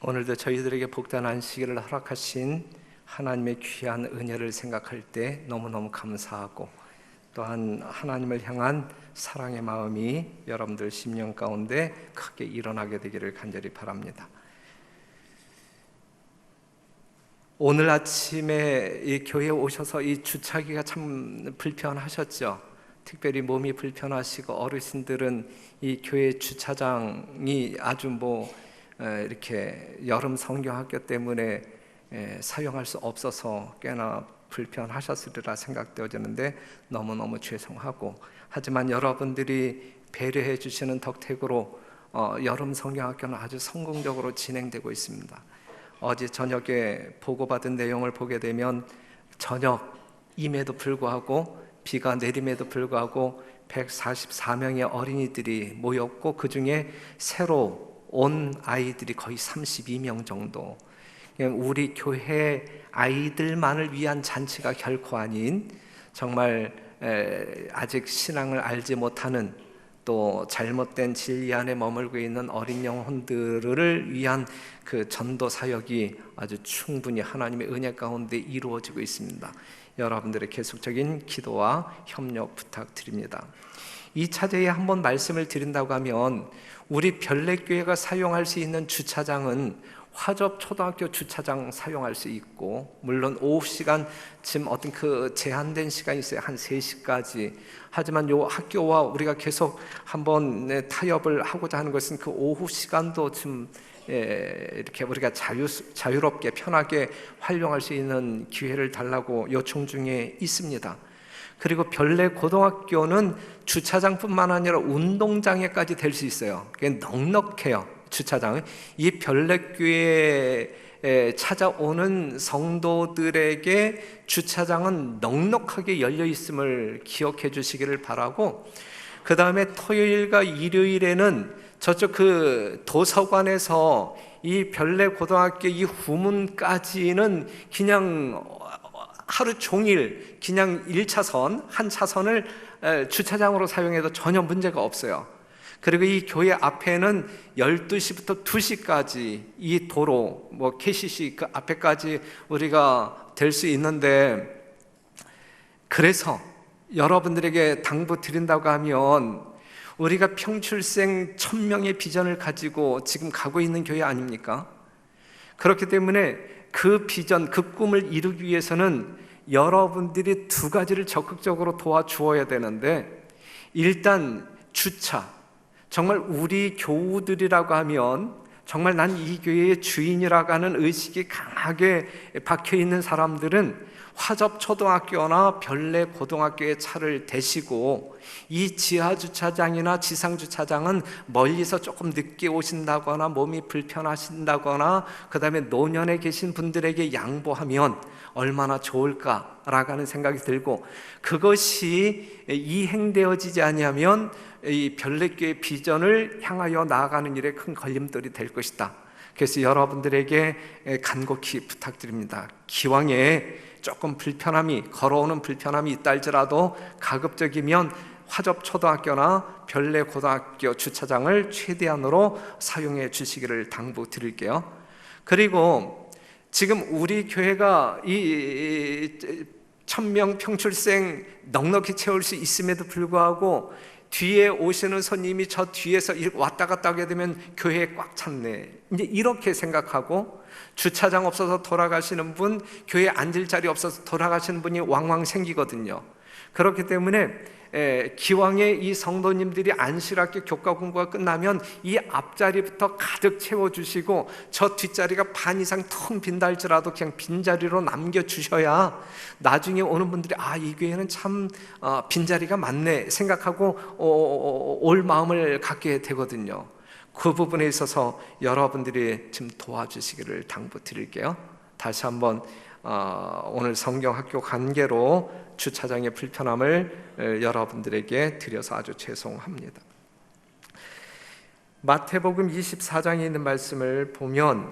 오늘도 저희들에게 복된 안식일을 허락하신 하나님의 귀한 은혜를 생각할 때 너무너무 감사하고, 또한 하나님을 향한 사랑의 마음이 여러분들 심령 가운데 크게 일어나게 되기를 간절히 바랍니다. 오늘 아침에 이 교회에 오셔서 이 주차하기가 참 불편하셨죠. 특별히 몸이 불편하시고 어르신들은 이 교회 주차장이 아주 이렇게 여름 성경학교 때문에 사용할 수 없어서 꽤나 불편하셨으리라 생각되어지는데 너무너무 죄송하고, 하지만 여러분들이 배려해 주시는 덕택으로 여름 성경학교는 아주 성공적으로 진행되고 있습니다. 어제 저녁에 보고받은 내용을 보게 되면 저녁임에도 불구하고 비가 내림에도 불구하고 144명의 어린이들이 모였고, 그 중에 새로 온 아이들이 거의 32명 정도. 우리 교회 아이들만을 위한 잔치가 결코 아닌, 정말 아직 신앙을 알지 못하는, 또 잘못된 진리 안에 머물고 있는 어린 영혼들을 위한 그 전도 사역이 아주 충분히 하나님의 은혜 가운데 이루어지고 있습니다. 여러분들의 계속적인 기도와 협력 부탁드립니다. 이 차제에 한번 말씀을 드린다고 하면, 우리 별내교회가 사용할 수 있는 주차장은 화접초등학교 주차장 사용할 수 있고, 물론 오후 시간 지금 어떤 그 제한된 시간이 있어요. 한 3시까지. 하지만 요 학교와 우리가 계속 한번 타협을 하고자 하는 것은 그 오후 시간도 좀 이렇게 우리가 자유롭게 편하게 활용할 수 있는 기회를 달라고 요청 중에 있습니다. 그리고 별내 고등학교는 주차장뿐만 아니라 운동장에까지 될 수 있어요. 그게 넉넉해요, 주차장은. 이 별내교회에 찾아오는 성도들에게 주차장은 넉넉하게 열려 있음을 기억해 주시기를 바라고, 그 다음에 토요일과 일요일에는 저쪽 그 도서관에서 이 별내 고등학교 이 후문까지는 그냥 하루 종일 그냥 1차선, 한 차선을 주차장으로 사용해도 전혀 문제가 없어요. 그리고 이 교회 앞에는 12시부터 2시까지 이 도로, KCC 그 앞에까지 우리가 될 수 있는데, 그래서 여러분들에게 당부 드린다고 하면, 우리가 평출생 1000명의 비전을 가지고 지금 가고 있는 교회 아닙니까? 그렇기 때문에 그 비전, 그 꿈을 이루기 위해서는 여러분들이 2가지를 적극적으로 도와주어야 되는데, 일단 주차. 정말 우리 교우들이라고 하면 정말 난 이 교회의 주인이라고 하는 의식이 강하게 박혀있는 사람들은 화접초등학교나 별내 고등학교의 차를 대시고, 이 지하주차장이나 지상주차장은 멀리서 조금 늦게 오신다거나 몸이 불편하신다거나 그 다음에 노년에 계신 분들에게 양보하면 얼마나 좋을까라고 하는 생각이 들고, 그것이 이행되어지지 않으면 이 별내교회 비전을 향하여 나아가는 일에 큰 걸림돌이 될 것이다. 그래서 여러분들에게 간곡히 부탁드립니다. 기왕에 조금 걸어오는 불편함이 있다 할지라도 가급적이면 화접초등학교나 별내 고등학교 주차장을 최대한으로 사용해 주시기를 당부드릴게요. 그리고 지금 우리 교회가 이 1000명 평출생 넉넉히 채울 수 있음에도 불구하고 뒤에 오시는 손님이 저 뒤에서 왔다 갔다 하게 되면 교회에 꽉 찼네, 이제 이렇게 생각하고, 주차장 없어서 돌아가시는 분, 교회에 앉을 자리 없어서 돌아가시는 분이 왕왕 생기거든요. 그렇기 때문에 기왕에 이 성도님들이 안실학교 교과 공부가 끝나면 이 앞자리부터 가득 채워주시고, 저 뒷자리가 반 이상 텅 빈다 할지라도 그냥 빈자리로 남겨주셔야 나중에 오는 분들이 이 교회는 참 빈자리가 많네 생각하고 올 마음을 갖게 되거든요. 그 부분에 있어서 여러분들이 좀 도와주시기를 당부드릴게요. 다시 한번 오늘 성경학교 관계로 주차장의 불편함을 여러분들에게 드려서 아주 죄송합니다. 마태복음 24장에 있는 말씀을 보면,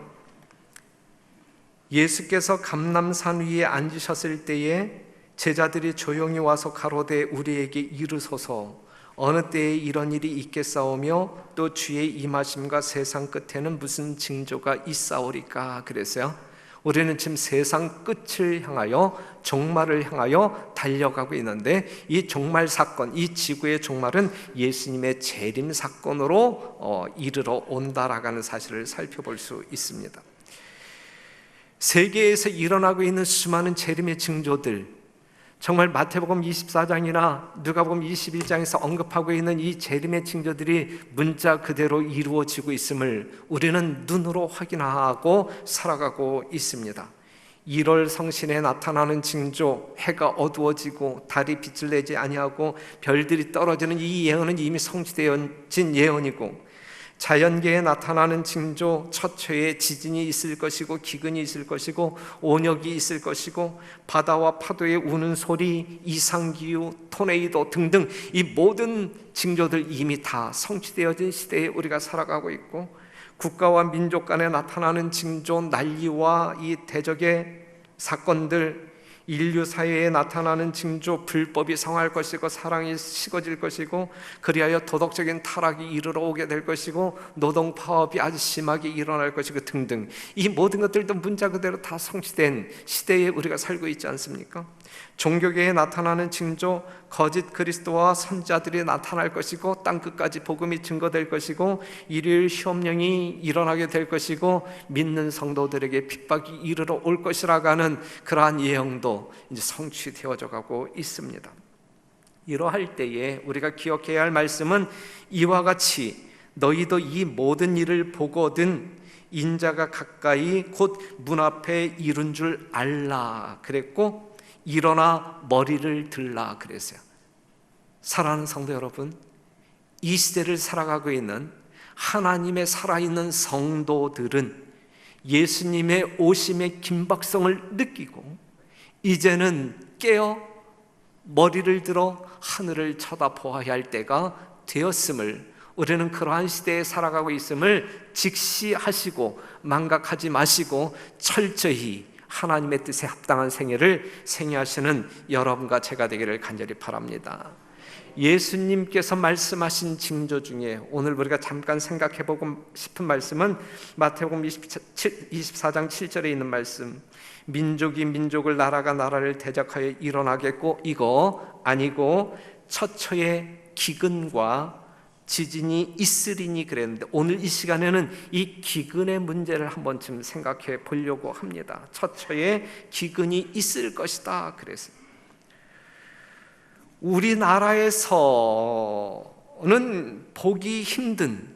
예수께서 감람산 위에 앉으셨을 때에 제자들이 조용히 와서 가로되 우리에게 이르소서, 어느 때에 이런 일이 있겠사오며 또 주의 임하심과 세상 끝에는 무슨 징조가 있사오리까. 그래서요, 우리는 지금 세상 끝을 향하여, 종말을 향하여 달려가고 있는데, 이 종말 사건, 이 지구의 종말은 예수님의 재림 사건으로 이르러 온다라는 사실을 살펴볼 수 있습니다. 세계에서 일어나고 있는 수많은 재림의 징조들, 정말 마태복음 24장이나 누가복음 21장에서 언급하고 있는 이 재림의 징조들이 문자 그대로 이루어지고 있음을 우리는 눈으로 확인하고 살아가고 있습니다. 1월 성신에 나타나는 징조, 해가 어두워지고 달이 빛을 내지 아니하고 별들이 떨어지는 이 예언은 이미 성취되어진 예언이고, 자연계에 나타나는 징조, 처처에 지진이 있을 것이고 기근이 있을 것이고 온역이 있을 것이고 바다와 파도의 우는 소리, 이상기후, 토네이도 등등 이 모든 징조들 이미 다 성취되어진 시대에 우리가 살아가고 있고, 국가와 민족 간에 나타나는 징조, 난리와 이 대적의 사건들, 인류 사회에 나타나는 징조, 불법이 성할 것이고 사랑이 식어질 것이고 그리하여 도덕적인 타락이 이르러 오게 될 것이고 노동 파업이 아주 심하게 일어날 것이고 등등, 이 모든 것들도 문자 그대로 다 성취된 시대에 우리가 살고 있지 않습니까? 종교계에 나타나는 징조, 거짓 그리스도와 선자들이 나타날 것이고 땅끝까지 복음이 증거될 것이고 일요일 시험령이 일어나게 될 것이고 믿는 성도들에게 핍박이 이르러 올 것이라고 하는 그러한 예언도 이제 성취되어져 가고 있습니다. 이러할 때에 우리가 기억해야 할 말씀은 이와 같이 너희도 이 모든 일을 보거든 인자가 가까이 곧 문 앞에 이른 줄 알라 그랬고, 일어나 머리를 들라 그랬어요. 사랑하는 성도 여러분, 이 시대를 살아가고 있는 하나님의 살아있는 성도들은 예수님의 오심의 긴박성을 느끼고 이제는 깨어 머리를 들어 하늘을 쳐다보아야 할 때가 되었음을, 우리는 그러한 시대에 살아가고 있음을 직시하시고 망각하지 마시고 철저히 하나님의 뜻에 합당한 생애를 생애하시는 여러분과 제가 되기를 간절히 바랍니다. 예수님께서 말씀하신 징조 중에 오늘 우리가 잠깐 생각해보고 싶은 말씀은 마태복음 24장 7절에 있는 말씀, 민족이 민족을, 나라가 나라를 대적하여 일어나겠고 이거 아니고 처처의 기근과 지진이 있으리니 그랬는데, 오늘 이 시간에는 이 기근의 문제를 한 번쯤 생각해 보려고 합니다. 처처에 기근이 있을 것이다 그랬어요. 우리나라에서는 보기 힘든,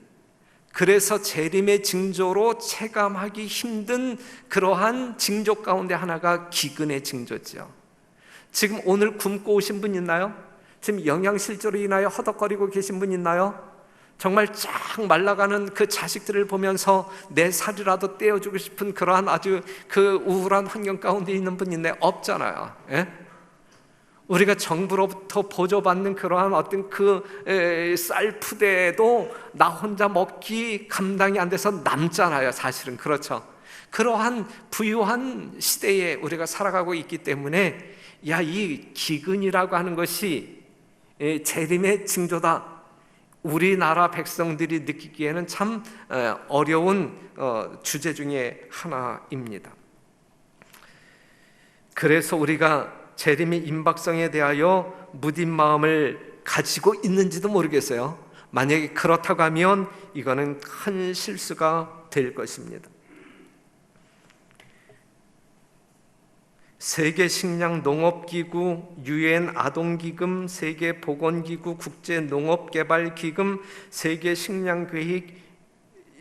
그래서 재림의 징조로 체감하기 힘든 그러한 징조 가운데 하나가 기근의 징조죠. 지금 오늘 굶고 오신 분 있나요? 지금 영양실조로 인하여 허덕거리고 계신 분 있나요? 정말 쫙 말라가는 그 자식들을 보면서 내 살이라도 떼어주고 싶은 그러한 아주 그 우울한 환경 가운데 있는 분 있나요? 없잖아요. 예? 우리가 정부로부터 보조받는 그러한 어떤 그 쌀푸대도 나 혼자 먹기 감당이 안 돼서 남잖아요. 사실은 그렇죠. 그러한 부유한 시대에 우리가 살아가고 있기 때문에 이 기근이라고 하는 것이 재림의 징조다, 우리나라 백성들이 느끼기에는 참 어려운 주제 중에 하나입니다. 그래서 우리가 재림의 임박성에 대하여 무딘 마음을 가지고 있는지도 모르겠어요. 만약에 그렇다고 하면 이거는 큰 실수가 될 것입니다. 세계식량농업기구, UN 아동기금, 세계보건기구, 국제농업개발기금, 세계식량계획,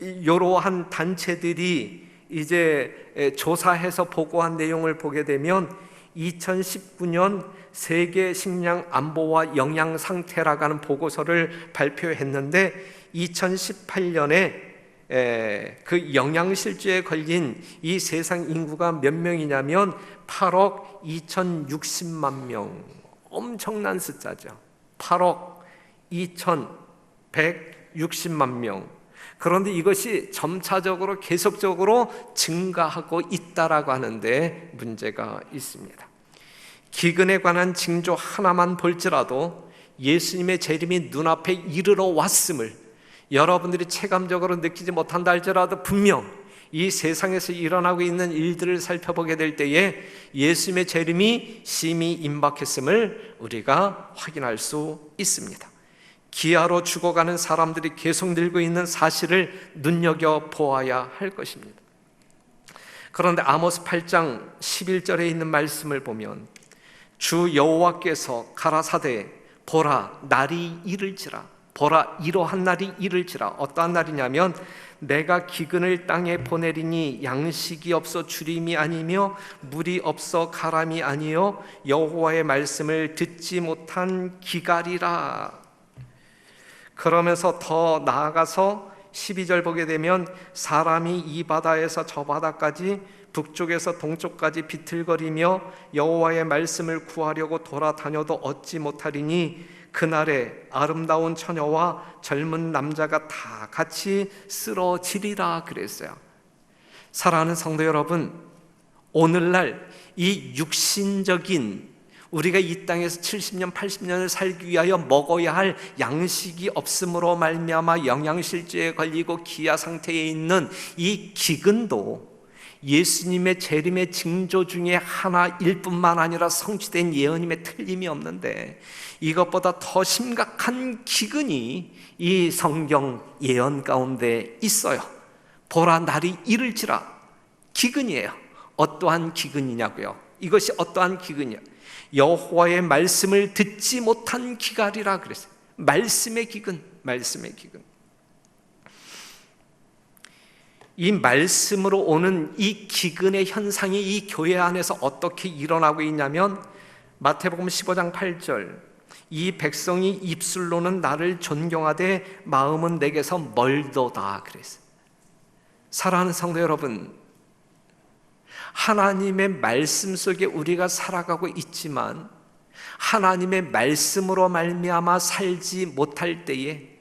이러한 단체들이 이제 조사해서 보고한 내용을 보게 되면 2019년 세계 식량 안보와 영양 상태라고 하는 보고서를 발표했는데, 2018년에 그 영양실조에 걸린 이 세상 인구가 몇 명이냐면 8억 2,060만 명, 엄청난 숫자죠. 8억 2,160만 명. 그런데 이것이 점차적으로 계속적으로 증가하고 있다라고 하는데 문제가 있습니다. 기근에 관한 징조 하나만 볼지라도 예수님의 재림이 눈앞에 이르러 왔음을 여러분들이 체감적으로 느끼지 못한다 할지라도 분명 이 세상에서 일어나고 있는 일들을 살펴보게 될 때에 예수님의 재림이 심히 임박했음을 우리가 확인할 수 있습니다. 기아로 죽어가는 사람들이 계속 늘고 있는 사실을 눈여겨보아야 할 것입니다. 그런데 아모스 8장 11절에 있는 말씀을 보면 주 여호와께서 가라사대 보라 날이 이를지라, 보라 이러한 날이 이를지라. 어떠한 날이냐면 내가 기근을 땅에 보내리니 양식이 없어 주림이 아니며 물이 없어 가람이 아니요 여호와의 말씀을 듣지 못한 기갈이라. 그러면서 더 나아가서 12절 보게 되면 사람이 이 바다에서 저 바다까지 북쪽에서 동쪽까지 비틀거리며 여호와의 말씀을 구하려고 돌아다녀도 얻지 못하리니 그날에 아름다운 처녀와 젊은 남자가 다 같이 쓰러지리라 그랬어요. 사랑하는 성도 여러분, 오늘날 이 육신적인 우리가 이 땅에서 70년, 80년을 살기 위하여 먹어야 할 양식이 없음으로 말미암아 영양실조에 걸리고 기아 상태에 있는 이 기근도 예수님의 재림의 징조 중에 하나일 뿐만 아니라 성취된 예언임에 틀림이 없는데, 이것보다 더 심각한 기근이 이 성경 예언 가운데 있어요. 보라 날이 이를지라. 기근이에요. 어떠한 기근이냐고요? 이것이 어떠한 기근이냐? 여호와의 말씀을 듣지 못한 기갈이라 그랬어요. 말씀의 기근, 말씀의 기근. 이 말씀으로 오는 이 기근의 현상이 이 교회 안에서 어떻게 일어나고 있냐면 마태복음 15장 8절 이 백성이 입술로는 나를 존경하되 마음은 내게서 멀도다 그랬어요. 사랑하는 성도 여러분, 하나님의 말씀 속에 우리가 살아가고 있지만 하나님의 말씀으로 말미암아 살지 못할 때에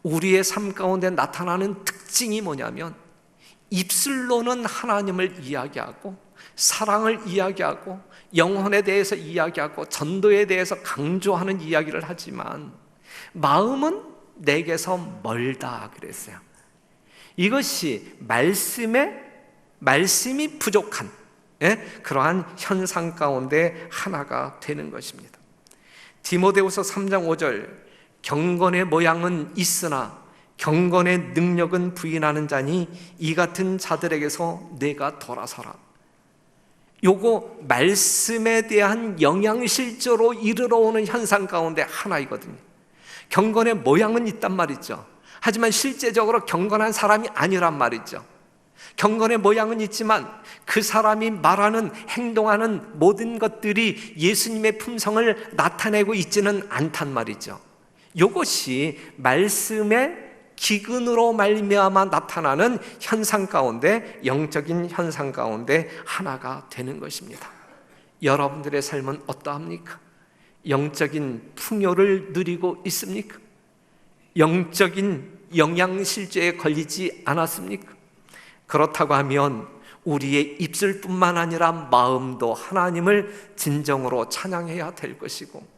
우리의 삶 가운데 나타나는 특징이 뭐냐면 입술로는 하나님을 이야기하고 사랑을 이야기하고 영혼에 대해서 이야기하고 전도에 대해서 강조하는 이야기를 하지만 마음은 내게서 멀다 그랬어요. 이것이 말씀이 부족한 그러한 현상 가운데 하나가 되는 것입니다. 디모데후서 3장 5절 경건의 모양은 있으나 경건의 능력은 부인하는 자니 이 같은 자들에게서 내가 돌아서라. 요거 말씀에 대한 영양실조로 이르러 오는 현상 가운데 하나이거든요. 경건의 모양은 있단 말이죠. 하지만 실제적으로 경건한 사람이 아니란 말이죠. 경건의 모양은 있지만 그 사람이 말하는 행동하는 모든 것들이 예수님의 품성을 나타내고 있지는 않단 말이죠. 이것이 말씀의 기근으로 말미암아 나타나는 현상 가운데, 영적인 현상 가운데 하나가 되는 것입니다. 여러분들의 삶은 어떠합니까? 영적인 풍요를 누리고 있습니까? 영적인 영양실조에 걸리지 않았습니까? 그렇다고 하면 우리의 입술뿐만 아니라 마음도 하나님을 진정으로 찬양해야 될 것이고,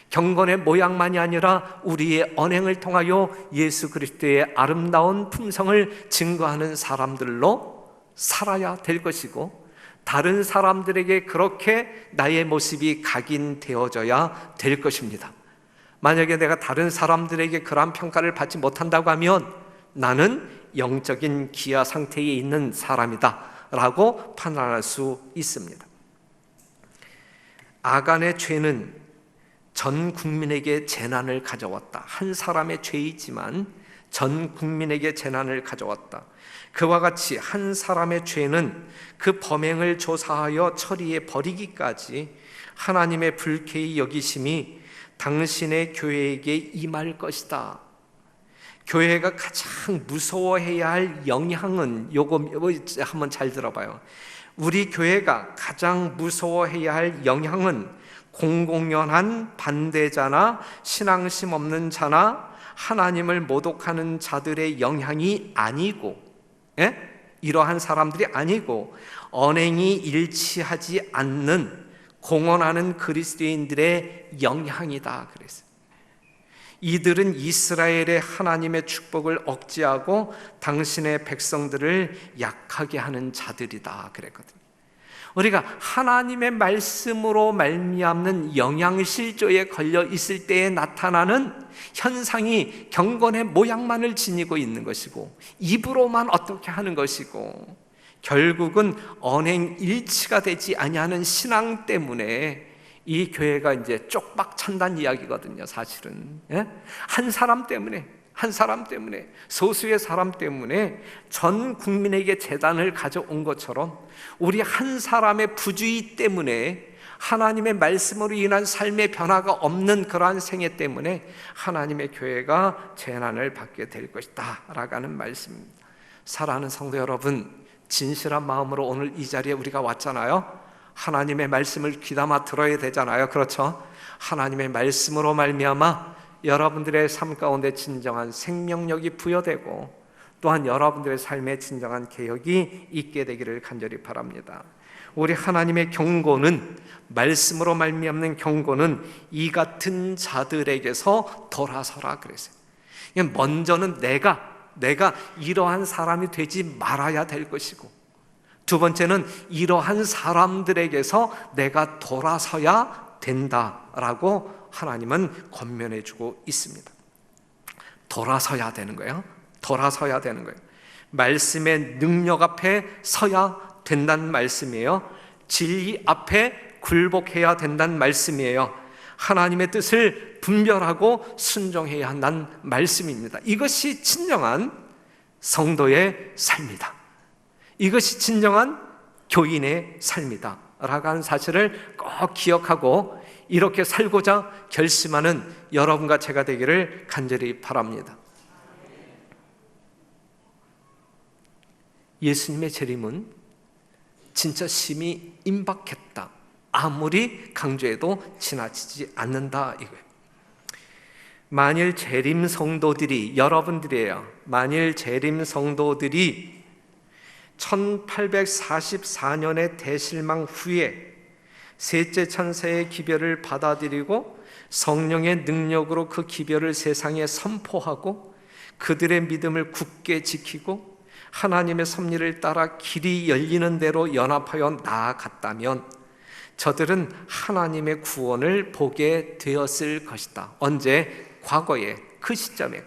경건의 모양만이 아니라 우리의 언행을 통하여 예수 그리스도의 아름다운 품성을 증거하는 사람들로 살아야 될 것이고, 다른 사람들에게 그렇게 나의 모습이 각인되어져야 될 것입니다. 만약에 내가 다른 사람들에게 그러한 평가를 받지 못한다고 하면 나는 영적인 기아 상태에 있는 사람이다 라고 판단할 수 있습니다. 아간의 죄는 전 국민에게 재난을 가져왔다. 한 사람의 죄이지만 전 국민에게 재난을 가져왔다. 그와 같이 한 사람의 죄는 그 범행을 조사하여 처리해 버리기까지 하나님의 불쾌히 여기심이 당신의 교회에게 임할 것이다. 교회가 가장 무서워해야 할 영향은 요거 한번 잘 들어봐요. 우리 교회가 가장 무서워해야 할 영향은 공공연한 반대자나 신앙심 없는 자나 하나님을 모독하는 자들의 영향이 아니고, 이러한 사람들이 아니고 언행이 일치하지 않는 공언하는 그리스도인들의 영향이다 그랬어요. 이들은 이스라엘의 하나님의 축복을 억제하고 당신의 백성들을 약하게 하는 자들이다 그랬거든요. 우리가 하나님의 말씀으로 말미암는 영양실조에 걸려 있을 때에 나타나는 현상이 경건의 모양만을 지니고 있는 것이고, 입으로만 어떻게 하는 것이고, 결국은 언행일치가 되지 아니하는 신앙 때문에 이 교회가 이제 쪽박 찬단 이야기거든요. 사실은 한 사람 때문에, 소수의 사람 때문에 전 국민에게 재단을 가져온 것처럼, 우리 한 사람의 부주의 때문에, 하나님의 말씀으로 인한 삶의 변화가 없는 그러한 생애 때문에 하나님의 교회가 재난을 받게 될 것이다 라고 하는 말씀입니다. 사랑하는 성도 여러분, 진실한 마음으로 오늘 이 자리에 우리가 왔잖아요. 하나님의 말씀을 귀담아 들어야 되잖아요. 그렇죠? 하나님의 말씀으로 말미암아 여러분들의 삶 가운데 진정한 생명력이 부여되고, 또한 여러분들의 삶에 진정한 개혁이 있게 되기를 간절히 바랍니다. 우리 하나님의 경고는, 말씀으로 말미암는 경고는 이 같은 자들에게서 돌아서라 그랬어요. 먼저는 내가 이러한 사람이 되지 말아야 될 것이고, 두 번째는 이러한 사람들에게서 내가 돌아서야 된다라고 하나님은 권면해 주고 있습니다. 돌아서야 되는 거예요. 말씀의 능력 앞에 서야 된다는 말씀이에요. 진리 앞에 굴복해야 된다는 말씀이에요. 하나님의 뜻을 분별하고 순종해야 한다는 말씀입니다. 이것이 진정한 성도의 삶이다. 이것이 진정한 교인의 삶이다 라고 하는 사실을 꼭 기억하고 이렇게 살고자 결심하는 여러분과 제가 되기를 간절히 바랍니다. 예수님의 재림은 진짜 심히 임박했다, 아무리 강조해도 지나치지 않는다 이거예요. 만일 재림 성도들이, 여러분들이에요, 만일 재림 성도들이 1844년의 대실망 후에 셋째 천사의 기별을 받아들이고 성령의 능력으로 그 기별을 세상에 선포하고 그들의 믿음을 굳게 지키고 하나님의 섭리를 따라 길이 열리는 대로 연합하여 나아갔다면 저들은 하나님의 구원을 보게 되었을 것이다. 언제? 과거에, 그 시점에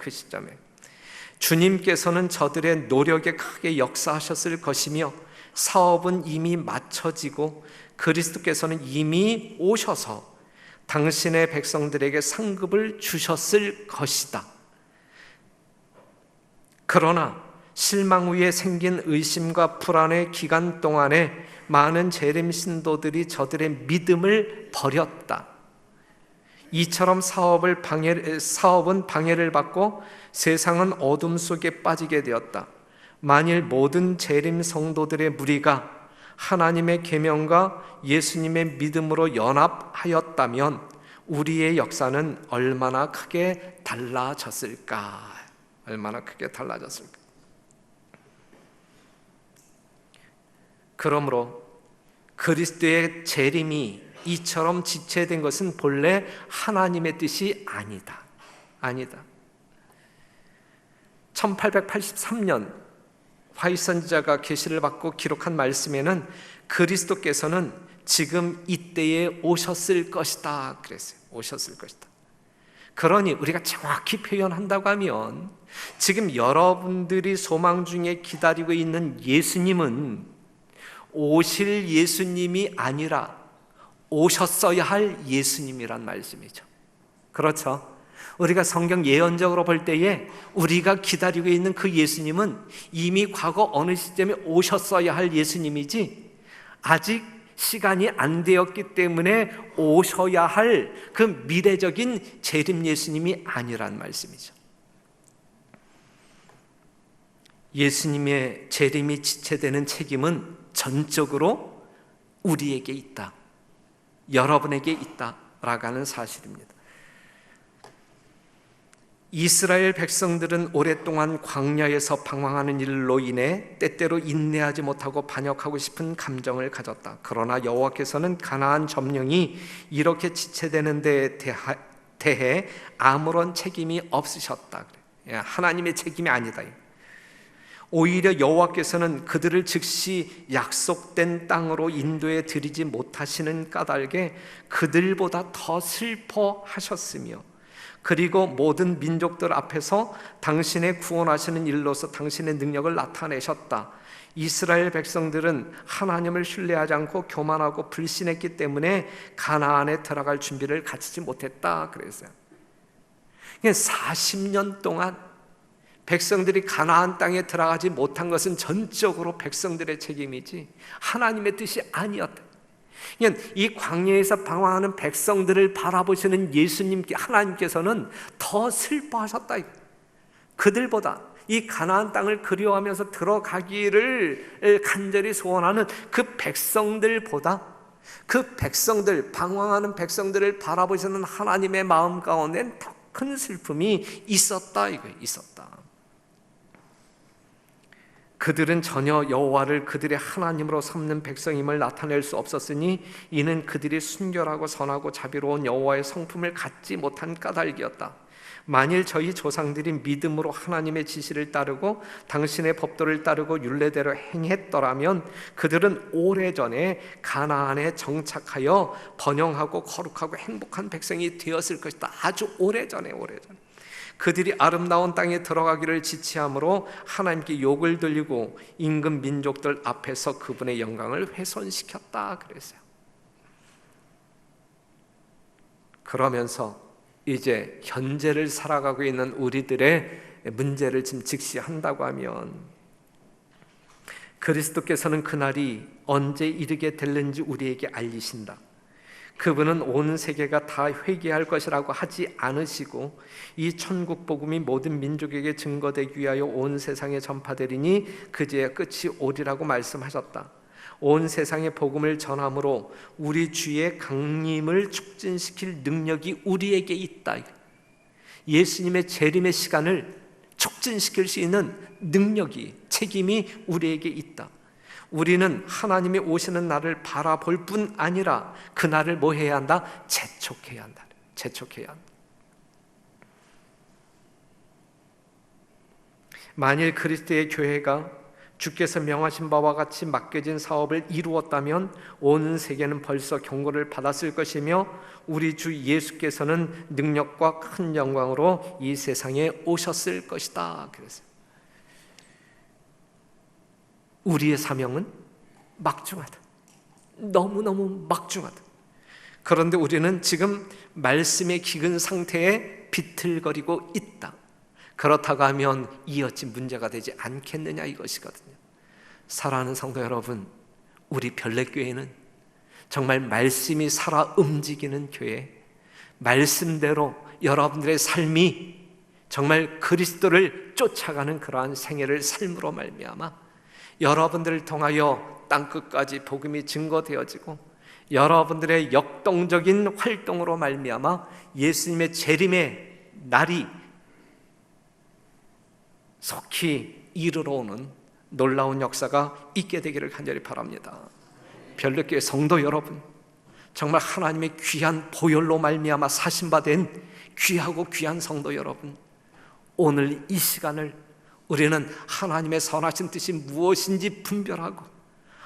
주님께서는 저들의 노력에 크게 역사하셨을 것이며 사업은 이미 마쳐지고 그리스도께서는 이미 오셔서 당신의 백성들에게 상급을 주셨을 것이다. 그러나 실망 후에 생긴 의심과 불안의 기간 동안에 많은 재림 신도들이 저들의 믿음을 버렸다. 이처럼 사업은 방해를 받고 세상은 어둠 속에 빠지게 되었다. 만일 모든 재림 성도들의 무리가 하나님의 계명과 예수님의 믿음으로 연합하였다면 우리의 역사는 얼마나 크게 달라졌을까? 그러므로 그리스도의 재림이 이처럼 지체된 것은 본래 하나님의 뜻이 아니다. 1883년 화이트 선지자가 계시를 받고 기록한 말씀에는 그리스도께서는 지금 이때에 오셨을 것이다 그랬어요. 그러니 우리가 정확히 표현한다고 하면 지금 여러분들이 소망 중에 기다리고 있는 예수님은 오실 예수님이 아니라 오셨어야 할 예수님이란 말씀이죠. 그렇죠? 우리가 성경 예언적으로 볼 때에 우리가 기다리고 있는 그 예수님은 이미 과거 어느 시점에 오셨어야 할 예수님이지 아직 시간이 안 되었기 때문에 오셔야 할 그 미래적인 재림 예수님이 아니란 말씀이죠. 예수님의 재림이 지체되는 책임은 전적으로 우리에게 있다, 여러분에게 있다라고 하는 사실입니다. 이스라엘 백성들은 오랫동안 광야에서 방황하는 일로 인해 때때로 인내하지 못하고 반역하고 싶은 감정을 가졌다. 그러나 여호와께서는 가나안 점령이 이렇게 지체되는 데 대해 아무런 책임이 없으셨다. 하나님의 책임이 아니다. 오히려 여호와께서는 그들을 즉시 약속된 땅으로 인도해 드리지 못하시는 까닭에 그들보다 더 슬퍼하셨으며, 그리고 모든 민족들 앞에서 당신의 구원하시는 일로서 당신의 능력을 나타내셨다. 이스라엘 백성들은 하나님을 신뢰하지 않고 교만하고 불신했기 때문에 가나안에 들어갈 준비를 갖추지 못했다 그랬어요. 40년 동안 백성들이 가나안 땅에 들어가지 못한 것은 전적으로 백성들의 책임이지 하나님의 뜻이 아니었다. 이 광야에서 방황하는 백성들을 바라보시는 예수님께 하나님께서는 더 슬퍼하셨다. 그들보다 이 가나안 땅을 그리워하면서 들어가기를 간절히 소원하는 그 백성들보다, 그 백성들, 방황하는 백성들을 바라보시는 하나님의 마음 가운데는 더 큰 슬픔이 있었다. 이거 있었다. 그들은 전혀 여호와를 그들의 하나님으로 삼는 백성임을 나타낼 수 없었으니 이는 그들이 순결하고 선하고 자비로운 여호와의 성품을 갖지 못한 까닭이었다. 만일 저희 조상들이 믿음으로 하나님의 지시를 따르고 당신의 법도를 따르고 율례대로 행했더라면 그들은 오래전에 가나안에 정착하여 번영하고 거룩하고 행복한 백성이 되었을 것이다. 아주 오래전에. 그들이 아름다운 땅에 들어가기를 지체함으로 하나님께 욕을 들리고 임금 민족들 앞에서 그분의 영광을 훼손시켰다 그랬어요. 그러면서 이제 현재를 살아가고 있는 우리들의 문제를 지금 직시한다고 하면, 그리스도께서는 그날이 언제 이르게 될는지 우리에게 알리신다. 그분은 온 세계가 다 회개할 것이라고 하지 않으시고 이 천국 복음이 모든 민족에게 증거되기 위하여 온 세상에 전파되리니 그제야 끝이 오리라고 말씀하셨다. 온 세상에 복음을 전함으로 우리 주의 강림을 촉진시킬 능력이 우리에게 있다. 예수님의 재림의 시간을 촉진시킬 수 있는 능력이, 책임이 우리에게 있다. 우리는 하나님이 오시는 날을 바라볼 뿐 아니라 그 날을 뭐 해야 한다? 재촉해야 한다. 재촉해야 한다. 만일 그리스도의 교회가 주께서 명하신 바와 같이 맡겨진 사업을 이루었다면 온 세계는 벌써 경고를 받았을 것이며 우리 주 예수께서는 능력과 큰 영광으로 이 세상에 오셨을 것이다. 그랬어요. 우리의 사명은 막중하다. 너무너무 막중하다. 그런데 우리는 지금 말씀의 기근 상태에 비틀거리고 있다. 그렇다고 하면 이어진 문제가 되지 않겠느냐 이것이거든요. 사랑하는 성도 여러분, 우리 별내교회는 정말 말씀이 살아 움직이는 교회, 말씀대로 여러분들의 삶이 정말 그리스도를 쫓아가는 그러한 생애를 삶으로 말미암아 여러분들을 통하여 땅끝까지 복음이 증거되어지고 여러분들의 역동적인 활동으로 말미암아 예수님의 재림의 날이 속히 이르러 오는 놀라운 역사가 있게 되기를 간절히 바랍니다. 별내교회 성도 여러분, 정말 하나님의 귀한 보혈로 말미암아 사신받은 귀하고 귀한 성도 여러분, 오늘 이 시간을 우리는 하나님의 선하신 뜻이 무엇인지 분별하고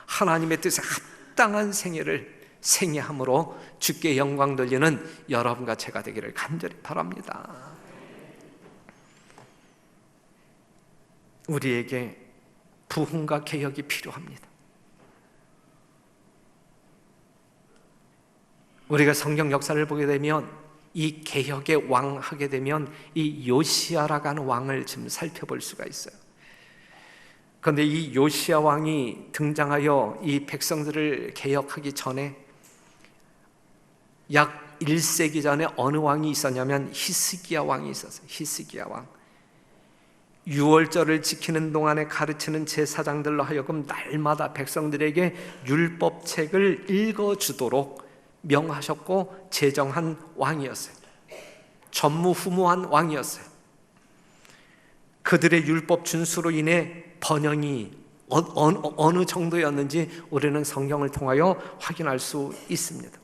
하나님의 뜻에 합당한 생애를 생애함으로 주께 영광 돌리는 여러분과 제가 되기를 간절히 바랍니다. 우리에게 부흥과 개혁이 필요합니다. 우리가 성경 역사를 보게 되면 이 개혁의 왕 하게 되면 이 요시야라고 하는 왕을 지금 살펴볼 수가 있어요. 그런데 이 요시야 왕이 등장하여 이 백성들을 개혁하기 전에 약 1세기 전에 어느 왕이 있었냐면 히스기야 왕이 있었어요. 히스기야 왕. 유월절을 지키는 동안에 가르치는 제사장들로 하여금 날마다 백성들에게 율법책을 읽어주도록 명하셨고 제정한 왕이었어요. 전무후무한 왕이었어요. 그들의 율법 준수로 인해 번영이 어느 정도였는지 우리는 성경을 통하여 확인할 수 있습니다.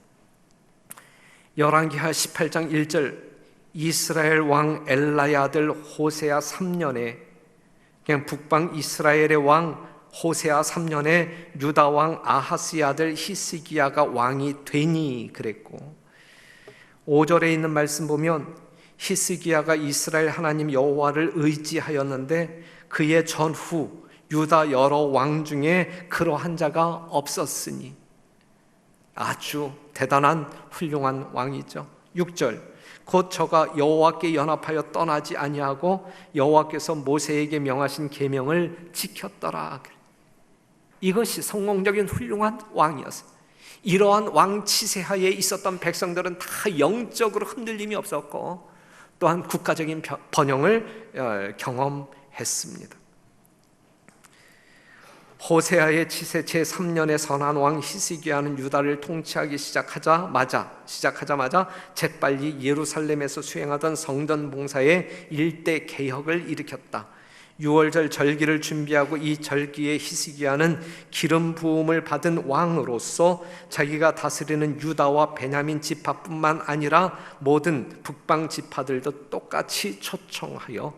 열왕기하 18장 1절 이스라엘 왕 엘라의 아들 호세아 3년에, 그냥 북방 이스라엘의 왕 호세아 3년에 유다 왕 아하스의 아들 히스기야가 왕이 되니 그랬고, 5절에 있는 말씀 보면 히스기야가 이스라엘 하나님 여호와를 의지하였는데 그의 전후 유다 여러 왕 중에 그러한 자가 없었으니, 아주 대단한 훌륭한 왕이죠. 6절, 곧 저가 여호와께 연합하여 떠나지 아니하고 여호와께서 모세에게 명하신 계명을 지켰더라. 이것이 성공적인 훌륭한 왕이었어요. 이러한 왕 치세하에 있었던 백성들은 다 영적으로 흔들림이 없었고 또한 국가적인 번영을 경험했습니다. 호세아의 치세 제3년에 선한 왕 히스기야는 유다를 통치하기 시작하자마자 재빨리 예루살렘에서 수행하던 성전 봉사의 일대 개혁을 일으켰다. 6월절 절기를 준비하고 이 절기에 히스기야는 기름 부음을 받은 왕으로서 자기가 다스리는 유다와 베냐민 지파뿐만 아니라 모든 북방 지파들도 똑같이 초청하여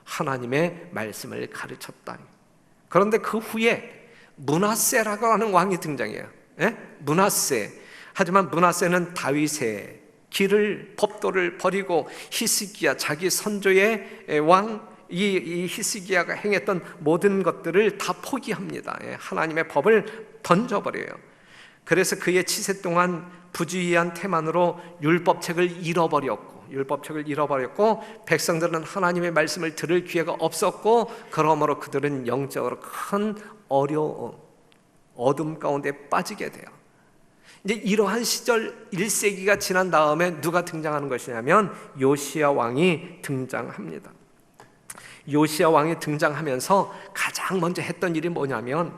하나님의 말씀을 가르쳤다. 그런데 그 후에 므낫세라고 하는 왕이 등장해요. 므낫세. 하지만 므낫세는 다윗의 길을, 법도를 버리고 히스기야, 자기 선조의 왕 이 히스기야가 행했던 모든 것들을 다 포기합니다. 하나님의 법을 던져버려요. 그래서 그의 치세 동안 부주의한 태만으로 율법책을 잃어버렸고 백성들은 하나님의 말씀을 들을 기회가 없었고, 그러므로 그들은 영적으로 큰 어려움, 어둠 가운데 빠지게 돼요. 이제 이러한 시절 1세기가 지난 다음에 누가 등장하는 것이냐면 요시야 왕이 등장합니다. 요시야 왕이 등장하면서 가장 먼저 했던 일이 뭐냐면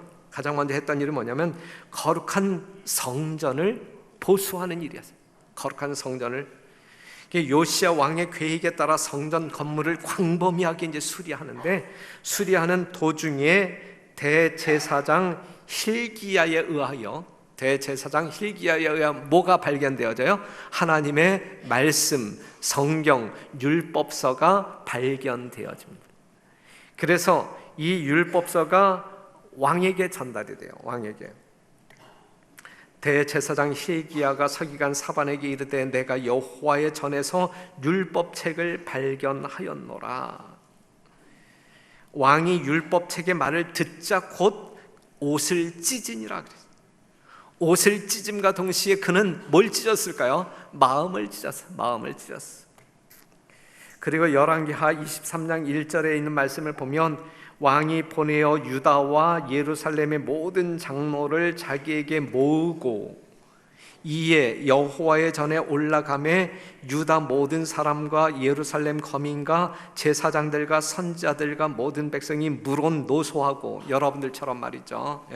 거룩한 성전을 보수하는 일이었어요. 거룩한 성전을, 요시야 왕의 계획에 따라 성전 건물을 광범위하게 이제 수리하는 도중에 대제사장 힐기야에 의하여 뭐가 발견되어져요? 하나님의 말씀, 성경, 율법서가 발견되어집니다. 그래서 이 율법서가 왕에게 전달이 돼요. 왕에게. 대제사장 힐기야가 서기관 사반에게 이르되 내가 여호와의 전에서 율법책을 발견하였노라. 왕이 율법책의 말을 듣자 곧 옷을 찢으니라 그랬어요. 옷을 찢음과 동시에 그는 뭘 찢었을까요? 마음을 찢었어. 그리고 열왕기하 23장 1절에 있는 말씀을 보면 왕이 보내어 유다와 예루살렘의 모든 장로를 자기에게 모으고 이에 여호와의 전에 올라가매 유다 모든 사람과 예루살렘 거민과 제사장들과 선지자들과 모든 백성이 물론 노소하고, 여러분들처럼 말이죠,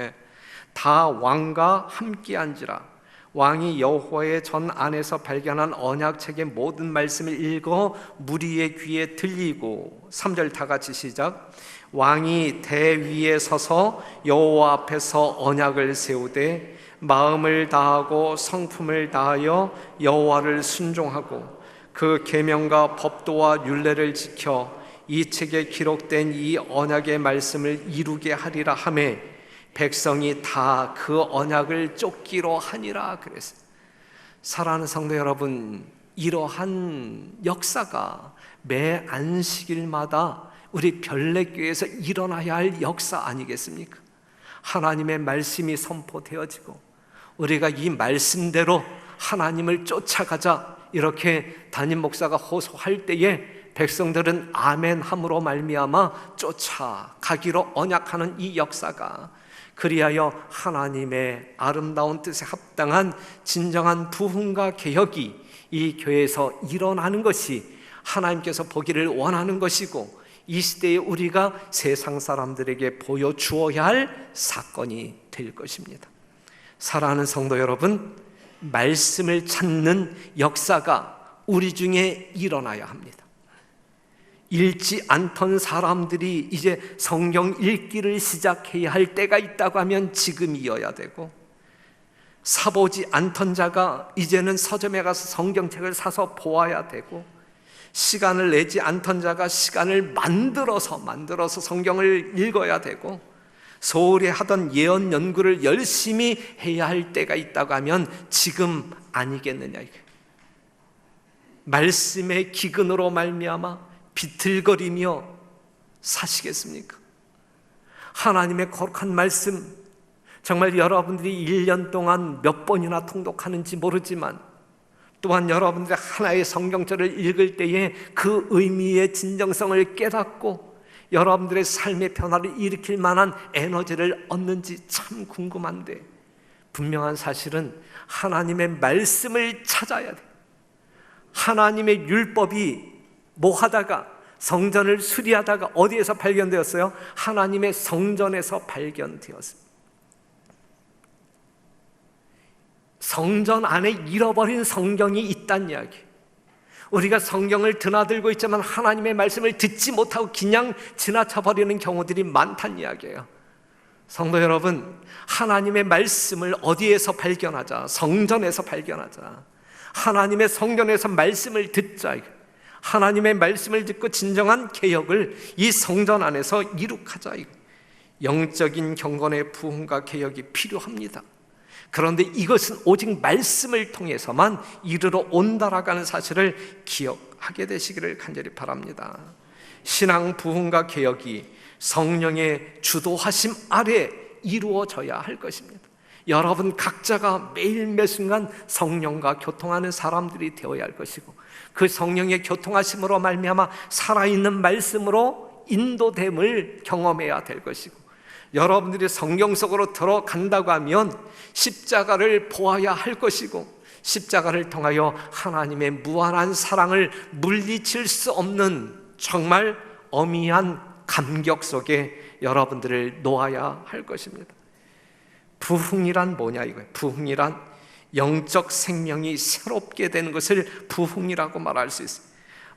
다 왕과 함께 앉으라. 왕이 여호와의 전 안에서 발견한 언약책의 모든 말씀을 읽어 무리의 귀에 들리고, 3절 다 같이 시작. 왕이 대위에 서서 여호와 앞에서 언약을 세우되 마음을 다하고 성품을 다하여 여호와를 순종하고 그 계명과 법도와 율례를 지켜 이 책에 기록된 이 언약의 말씀을 이루게 하리라 하매 백성이 다 그 언약을 쫓기로 하니라 그랬어요. 사랑하는 성도 여러분, 이러한 역사가 매 안식일마다 우리 별내교회에서 일어나야 할 역사 아니겠습니까? 하나님의 말씀이 선포되어지고 우리가 이 말씀대로 하나님을 쫓아가자, 이렇게 담임 목사가 호소할 때에 백성들은 아멘함으로 말미암아 쫓아가기로 언약하는 이 역사가, 그리하여 하나님의 아름다운 뜻에 합당한 진정한 부흥과 개혁이 이 교회에서 일어나는 것이 하나님께서 보기를 원하는 것이고, 이 시대에 우리가 세상 사람들에게 보여주어야 할 사건이 될 것입니다. 사랑하는 성도 여러분, 말씀을 찾는 역사가 우리 중에 일어나야 합니다. 읽지 않던 사람들이 이제 성경 읽기를 시작해야 할 때가 있다고 하면 지금이어야 되고, 사보지 않던 자가 이제는 서점에 가서 성경책을 사서 보아야 되고, 시간을 내지 않던 자가 시간을 만들어서 성경을 읽어야 되고, 소홀히 하던 예언 연구를 열심히 해야 할 때가 있다고 하면 지금 아니겠느냐. 말씀의 기근으로 말미암아 비틀거리며 사시겠습니까? 하나님의 거룩한 말씀, 정말 여러분들이 1년 동안 몇 번이나 통독하는지 모르지만, 또한 여러분들이 하나의 성경절을 읽을 때에 그 의미의 진정성을 깨닫고 여러분들의 삶의 변화를 일으킬 만한 에너지를 얻는지 참 궁금한데, 분명한 사실은 하나님의 말씀을 찾아야 돼. 하나님의 율법이 뭐 하다가, 성전을 수리하다가 어디에서 발견되었어요? 하나님의 성전에서 발견되었습니다. 성전 안에 잃어버린 성경이 있다는 이야기. 우리가 성경을 드나들고 있지만 하나님의 말씀을 듣지 못하고 그냥 지나쳐버리는 경우들이 많다는 이야기예요. 성도 여러분, 하나님의 말씀을 어디에서 발견하자? 성전에서 발견하자. 하나님의 성전에서 말씀을 듣자. 하나님의 말씀을 듣고 진정한 개혁을 이 성전 안에서 이룩하자. 영적인 경건의 부흥과 개혁이 필요합니다. 그런데 이것은 오직 말씀을 통해서만 이르러 온다라고 하는 사실을 기억하게 되시기를 간절히 바랍니다. 신앙 부흥과 개혁이 성령의 주도하심 아래 이루어져야 할 것입니다. 여러분 각자가 매일 매 순간 성령과 교통하는 사람들이 되어야 할 것이고, 그 성령의 교통하심으로 말미암아 살아있는 말씀으로 인도됨을 경험해야 될 것이고, 여러분들이 성경 속으로 들어간다고 하면 십자가를 보아야 할 것이고, 십자가를 통하여 하나님의 무한한 사랑을 물리칠 수 없는 정말 어미한 감격 속에 여러분들을 놓아야 할 것입니다. 부흥이란 뭐냐 이거예요. 부흥이란 영적 생명이 새롭게 되는 것을 부흥이라고 말할 수 있어요.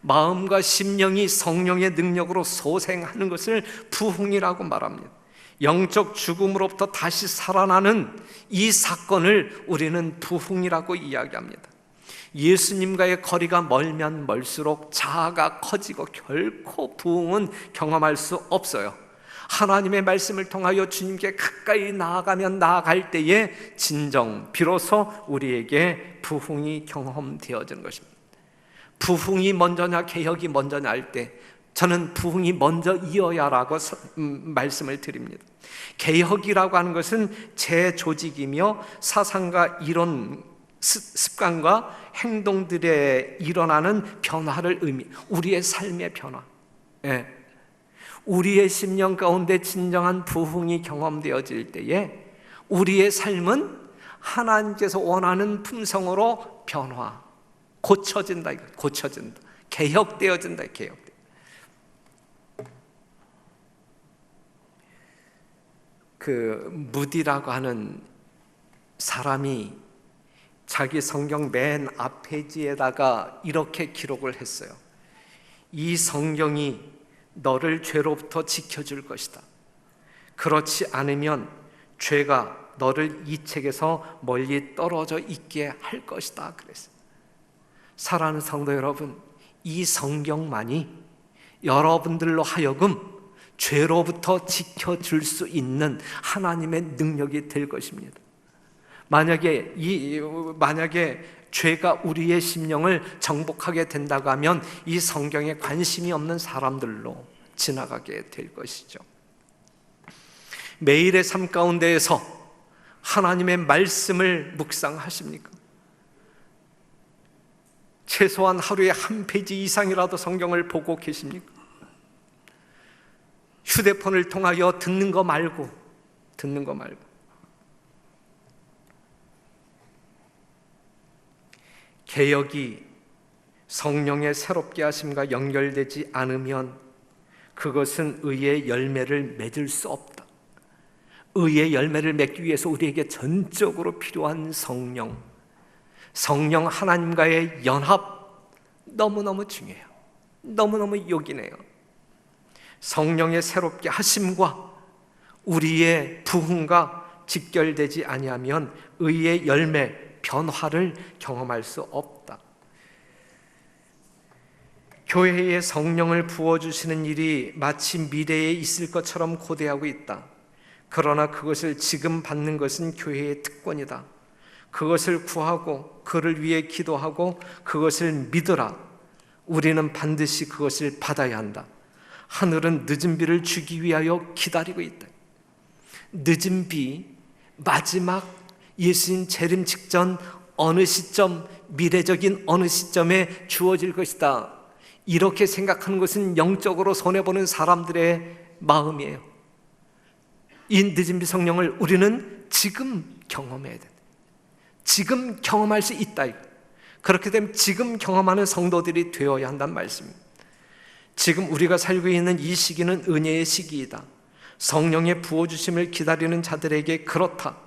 마음과 심령이 성령의 능력으로 소생하는 것을 부흥이라고 말합니다. 영적 죽음으로부터 다시 살아나는 이 사건을 우리는 부흥이라고 이야기합니다. 예수님과의 거리가 멀면 멀수록 자아가 커지고 결코 부흥은 경험할 수 없어요. 하나님의 말씀을 통하여 주님께 가까이 나아가면 나아갈 때에 진정 비로소 우리에게 부흥이 경험되어지는 것입니다. 부흥이 먼저냐 개혁이 먼저냐 할 때 저는 부흥이 먼저 이어야라고 말씀을 드립니다. 개혁이라고 하는 것은 재조직이며 사상과 이론, 습관과 행동들에 일어나는 변화를 우리의 삶의 변화. 예. 우리의 심령 가운데 진정한 부흥이 경험되어질 때에 우리의 삶은 하나님께서 원하는 품성으로 변화, 고쳐진다. 고쳐진다. 개혁되어진다. 개혁. 무디라고 하는 사람이 자기 성경 맨 앞 페이지에다가 이렇게 기록을 했어요. 이 성경이 너를 죄로부터 지켜줄 것이다. 그렇지 않으면 죄가 너를 이 책에서 멀리 떨어져 있게 할 것이다. 그랬어요. 사랑하는 성도 여러분, 이 성경만이 여러분들로 하여금 죄로부터 지켜줄 수 있는 하나님의 능력이 될 것입니다. 만약에 죄가 우리의 심령을 정복하게 된다고 하면 이 성경에 관심이 없는 사람들로 지나가게 될 것이죠. 매일의 삶 가운데에서 하나님의 말씀을 묵상하십니까? 최소한 하루에 한 페이지 이상이라도 성경을 보고 계십니까? 휴대폰을 통하여 듣는 거 말고 개혁이 성령의 새롭게 하심과 연결되지 않으면 그것은 의의 열매를 맺을 수 없다. 의의 열매를 맺기 위해서 우리에게 전적으로 필요한 성령 하나님과의 연합 너무너무 중요해요. 너무너무 요긴해요. 성령의 새롭게 하심과 우리의 부흥과 직결되지 아니하면 의의 열매, 변화를 경험할 수 없다. 교회에 성령을 부어주시는 일이 마치 미래에 있을 것처럼 고대하고 있다. 그러나 그것을 지금 받는 것은 교회의 특권이다. 그것을 구하고 그를 위해 기도하고 그것을 믿으라. 우리는 반드시 그것을 받아야 한다. 하늘은 늦은 비를 주기 위하여 기다리고 있다. 늦은 비, 마지막 예수님 재림 직전 어느 시점, 미래적인 어느 시점에 주어질 것이다. 이렇게 생각하는 것은 영적으로 손해보는 사람들의 마음이에요. 이 늦은 비 성령을 우리는 지금 경험해야 된다. 지금 경험할 수 있다. 그렇게 되면 지금 경험하는 성도들이 되어야 한다는 말씀입니다. 지금 우리가 살고 있는 이 시기는 은혜의 시기이다. 성령의 부어주심을 기다리는 자들에게 그렇다.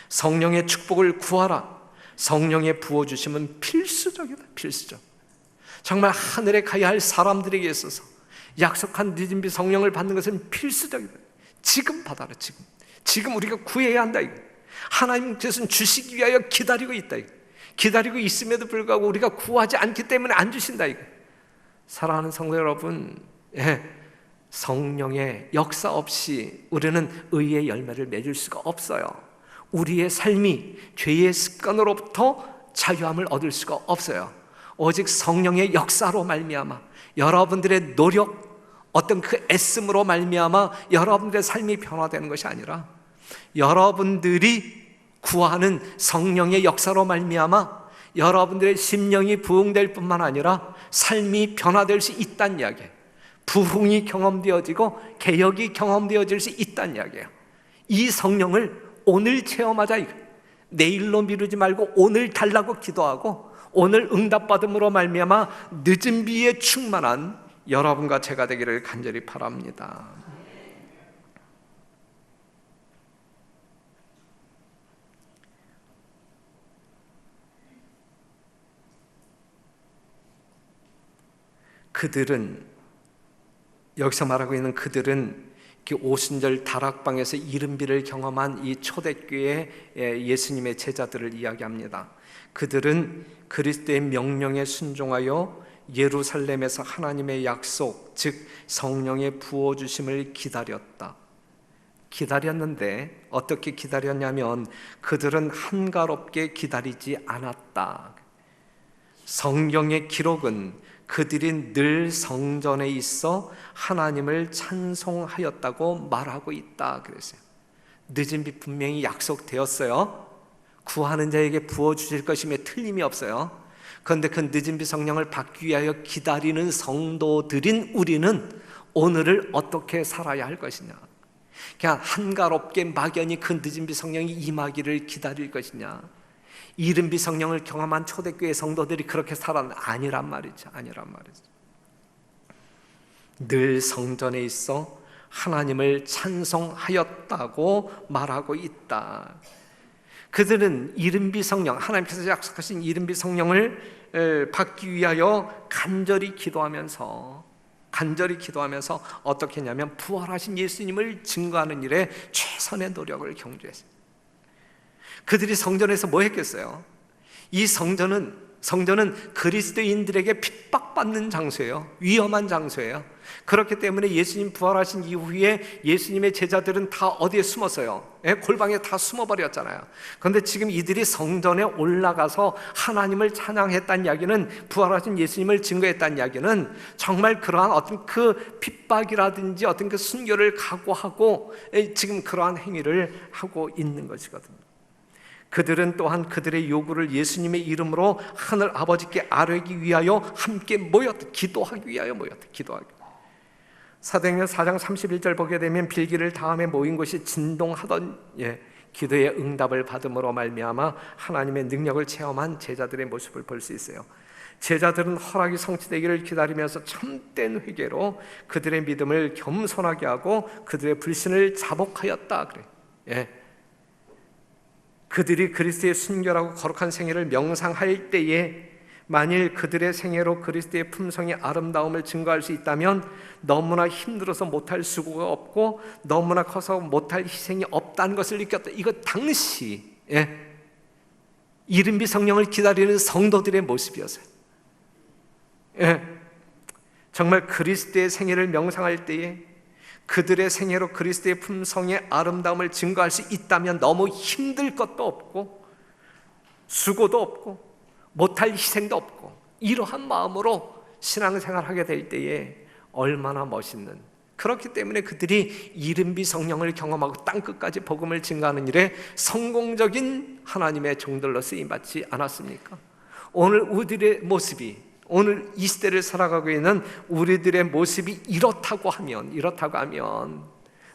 성령의 축복을 구하라. 성령의 부어주심은 필수적이다. 필수적. 정말 하늘에 가야 할 사람들에게 있어서 약속한 늦은 비 성령을 받는 것은 필수적이다. 지금 받아라. 지금 우리가 구해야 한다. 하나님께서는 주시기 위하여 기다리고 있다. 기다리고 있음에도 불구하고 우리가 구하지 않기 때문에 안 주신다. 사랑하는 성도 여러분, 성령의 역사 없이 우리는 의의 열매를 맺을 수가 없어요. 우리의 삶이 죄의 습관으로부터 자유함을 얻을 수가 없어요. 오직 성령의 역사로 말미암아 여러분들의 노력, 어떤 그 애씀으로 말미암아 여러분들의 삶이 변화되는 것이 아니라 여러분들이 구하는 성령의 역사로 말미암아 여러분들의 심령이 부흥될 뿐만 아니라 삶이 변화될 수 있다는 이야기예요. 부흥이 경험되어지고 개혁이 경험되어질 수 있다는 이야기예요. 이 성령을 오늘 체험하자. 내일로 미루지 말고 오늘 달라고 기도하고 오늘 응답받음으로 말미암아 늦은 비에 충만한 여러분과 제가 되기를 간절히 바랍니다. 그들은, 여기서 말하고 있는 그들은 오순절 다락방에서 이른비를 경험한 이 초대교회 예수님의 제자들을 이야기합니다. 그들은 그리스도의 명령에 순종하여 예루살렘에서 하나님의 약속, 즉 성령의 부어주심을 기다렸는데 어떻게 기다렸냐면 그들은 한가롭게 기다리지 않았다. 성경의 기록은 그들이 늘 성전에 있어 하나님을 찬송하였다고 말하고 있다 그랬어요. 늦은 비 분명히 약속되었어요. 구하는 자에게 부어주실 것임에 틀림이 없어요. 그런데 그 늦은 비 성령을 받기 위하여 기다리는 성도들인 우리는 오늘을 어떻게 살아야 할 것이냐, 그냥 한가롭게 막연히 그 늦은 비 성령이 임하기를 기다릴 것이냐, 이른 비 성령을 경험한 초대교회 성도들이 그렇게 살아는 아니란 말이죠. 늘 성전에 있어 하나님을 찬송하였다고 말하고 있다. 그들은 이른 비 성령, 하나님께서 약속하신 이른 비 성령을 받기 위하여 간절히 기도하면서 어떻게 했냐면 부활하신 예수님을 증거하는 일에 최선의 노력을 경주했어요. 그들이 성전에서 뭐 했겠어요? 이 성전은 그리스도인들에게 핍박받는 장소예요. 위험한 장소예요. 그렇기 때문에 예수님 부활하신 이후에 예수님의 제자들은 다 어디에 숨었어요? 골방에 다 숨어버렸잖아요. 그런데 지금 이들이 성전에 올라가서 하나님을 찬양했다는 이야기는, 부활하신 예수님을 증거했다는 이야기는 정말 그러한 어떤 그 핍박이라든지 어떤 그 순교를 각오하고 지금 그러한 행위를 하고 있는 것이거든요. 그들은 또한 그들의 요구를 예수님의 이름으로 하늘 아버지께 아뢰기 위하여 함께 모였다. 기도하기 위하여 모였다. 사도행전 4장 31절 보게 되면 빌기를 다음에 모인 곳이 진동하던 기도의 응답을 받음으로 말미암아 하나님의 능력을 체험한 제자들의 모습을 볼 수 있어요. 제자들은 허락이 성취되기를 기다리면서 참된 회개로 그들의 믿음을 겸손하게 하고 그들의 불신을 자복하였다 그래. 그들이 그리스도의 순결하고 거룩한 생애를 명상할 때에 만일 그들의 생애로 그리스도의 품성의 아름다움을 증거할 수 있다면 너무나 힘들어서 못할 수고가 없고 너무나 커서 못할 희생이 없다는 것을 느꼈다. 이거 당시 이른비 성령을 기다리는 성도들의 모습이었어요. 정말 그리스도의 생애를 명상할 때에 그들의 생애로 그리스도의 품성의 아름다움을 증거할 수 있다면 너무 힘들 것도 없고 수고도 없고 못할 희생도 없고 이러한 마음으로 신앙생활하게 될 때에 얼마나 멋있는, 그렇기 때문에 그들이 이른비 성령을 경험하고 땅끝까지 복음을 증거하는 일에 성공적인 하나님의 종들로 쓰임받지 않았습니까? 오늘 우리들의 모습이, 오늘 이 시대를 살아가고 있는 우리들의 모습이 이렇다고 하면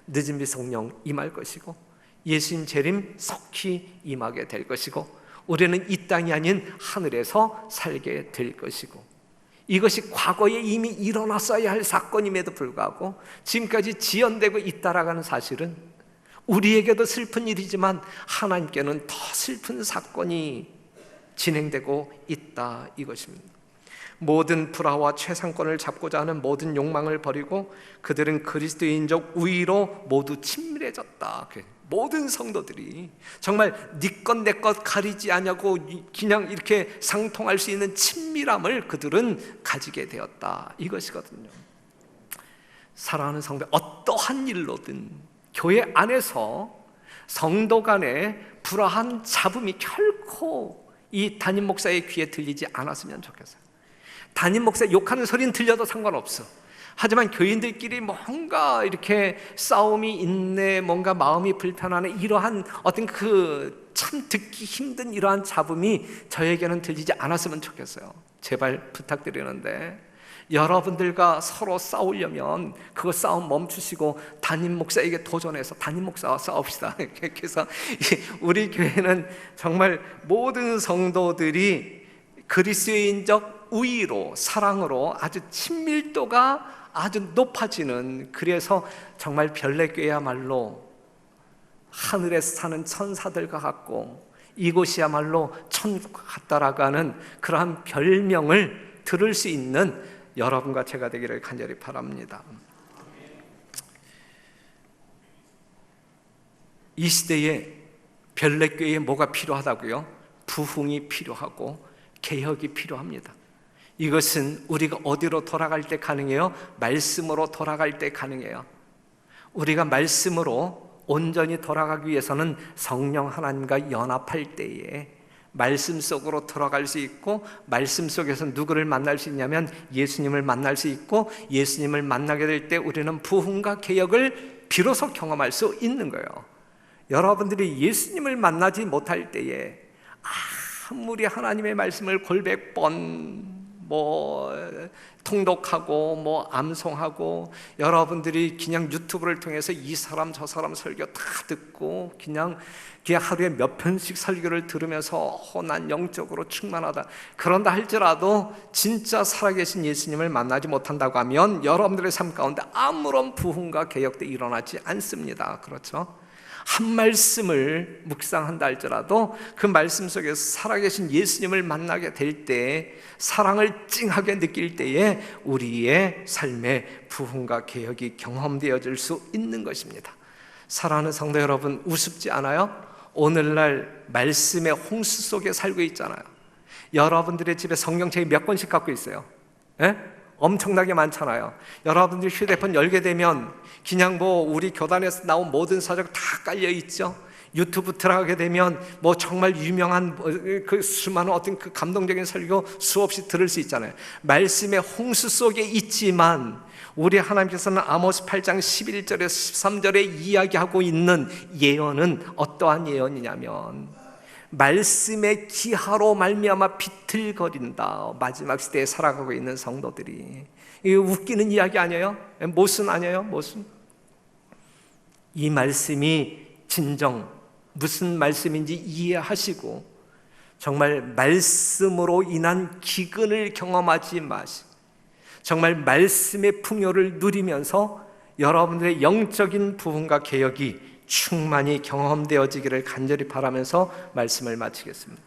늦은비 성령 임할 것이고 예수님 재림 속히 임하게 될 것이고 우리는 이 땅이 아닌 하늘에서 살게 될 것이고, 이것이 과거에 이미 일어났어야 할 사건임에도 불구하고 지금까지 지연되고 있다라는 사실은 우리에게도 슬픈 일이지만 하나님께는 더 슬픈 사건이 진행되고 있다, 이것입니다. 모든 불화와 최상권을 잡고자 하는 모든 욕망을 버리고 그들은 그리스도인적 우위로 모두 친밀해졌다. 모든 성도들이 정말 네 것 내 것 가리지 않냐고 그냥 이렇게 상통할 수 있는 친밀함을 그들은 가지게 되었다, 이것이거든요. 사랑하는 성도, 어떠한 일로든 교회 안에서 성도 간의 불화한 잡음이 결코 이 담임 목사의 귀에 들리지 않았으면 좋겠어요. 담임 목사 욕하는 소리는 들려도 상관없어. 하지만 교인들끼리 뭔가 이렇게 싸움이 있네, 뭔가 마음이 불편하네, 이러한 어떤 그 참 듣기 힘든 이러한 잡음이 저에게는 들리지 않았으면 좋겠어요. 제발 부탁드리는데, 여러분들과 서로 싸우려면 그거 싸움 멈추시고 담임 목사에게 도전해서 담임 목사와 싸웁시다. 그래서 우리 교회는 정말 모든 성도들이 그리스도인적 우위로, 사랑으로 아주 친밀도가 아주 높아지는, 그래서 정말 별내교회야말로 하늘에서 사는 천사들과 같고 이곳이야말로 천국 같다라고 하는 그러한 별명을 들을 수 있는 여러분과 제가 되기를 간절히 바랍니다. 이 시대에 별내교회에 뭐가 필요하다고요? 부흥이 필요하고 개혁이 필요합니다. 이것은 우리가 어디로 돌아갈 때 가능해요? 말씀으로 돌아갈 때 가능해요. 우리가 말씀으로 온전히 돌아가기 위해서는 성령 하나님과 연합할 때에 말씀 속으로 들어갈 수 있고, 말씀 속에서 누구를 만날 수 있냐면 예수님을 만날 수 있고, 예수님을 만나게 될 때 우리는 부흥과 개혁을 비로소 경험할 수 있는 거예요. 여러분들이 예수님을 만나지 못할 때에 아무리 하나님의 말씀을 골백 번 통독하고 암송하고, 여러분들이 그냥 유튜브를 통해서 이 사람 저 사람 설교 다 듣고 그냥 하루에 몇 편씩 설교를 들으면서 난 영적으로 충만하다, 그런다 할지라도 진짜 살아계신 예수님을 만나지 못한다고 하면 여러분들의 삶 가운데 아무런 부흥과 개혁도 일어나지 않습니다. 그렇죠? 한 말씀을 묵상한다 할지라도 그 말씀 속에서 살아계신 예수님을 만나게 될 때, 사랑을 찡하게 느낄 때에 우리의 삶의 부흥과 개혁이 경험되어질 수 있는 것입니다. 사랑하는 성도 여러분, 우습지 않아요? 오늘날 말씀의 홍수 속에 살고 있잖아요. 여러분들의 집에 성경책이 몇 권씩 갖고 있어요? 예? 엄청나게 많잖아요. 여러분들 휴대폰 열게 되면 그냥 우리 교단에서 나온 모든 사적 다 깔려 있죠. 유튜브 들어가게 되면 정말 유명한 그 수많은 어떤 그 감동적인 설교 수없이 들을 수 있잖아요. 말씀의 홍수 속에 있지만 우리 하나님께서는 아모스 8장 11절에서 13절에 이야기하고 있는 예언은 어떠한 예언이냐면, 말씀의 기하로 말미암아 비틀거린다. 마지막 시대에 살아가고 있는 성도들이. 이거 웃기는 이야기 아니에요? 모순 아니에요? 모순? 이 말씀이 진정 무슨 말씀인지 이해하시고 정말 말씀으로 인한 기근을 경험하지 마시고 정말 말씀의 풍요를 누리면서 여러분들의 영적인 부흥과 개혁이 충만히 경험되어지기를 간절히 바라면서 말씀을 마치겠습니다.